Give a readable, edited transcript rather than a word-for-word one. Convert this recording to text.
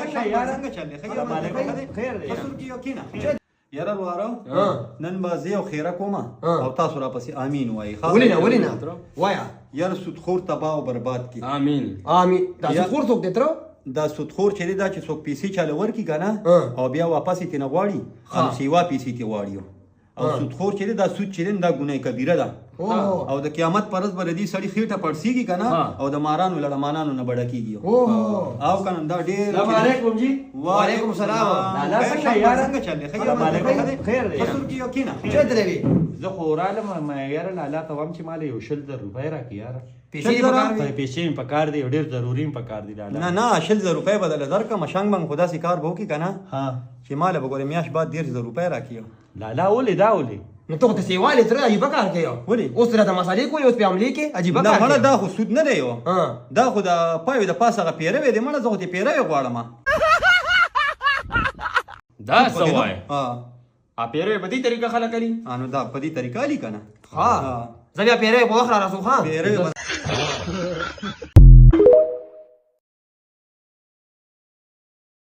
څنګه چلې خیر دی خسر کیو کینا یاره واره نن بازی او خیره کومه او تاسو را پسې امین وای ولینه وایا یاره سودخور تباہ او برباد کی امین دا سودخور څوک دی تر دا سودخور چې دا چې څوک پیسې چاله ورکی کنه او بیا واپس یې نه غواړي او سیوا پیسې تی غواړي او سودخور چې دا سود چې دا ګناه کبیره ده او د قیامت پرز بردي سړی خېټه پړسیږي کنه او د مارانو لړمانانو نه بڑکیږي او کنه دا ډېر السلام علیکم جی وعلیکم السلام څنګه چلې خیر دی خسر کیو کینا چې درې زه خو رالم ما یاره لاله ته وم چې مال یو 100 روپۍ راکې یاره پیسې په کار دی ډېر ضروري په کار دی لاله نه 100 روپۍ بدل درکه مشنګ بنګ خدا سي کار وو کی کنه ها چې مال به ګورې میاش بعد 100 روپۍ راکیو لاله ولې دا ولې نو ته ته سیواله تر عجیب کار کوي ولې اوس تر د مسالې کوی اوس په عملي کې عجیب کار کوي دا خو سود نه دی یو دا خو د پایو د پاسه پیروي دی مړه زه خو ته پیروي غواړم دا سوای ها ا پیروي په دې طریقه خلک کوي انو دا په دې طریقه علی کنه ها زبیا پیروي په وخت را رسو خان پیروي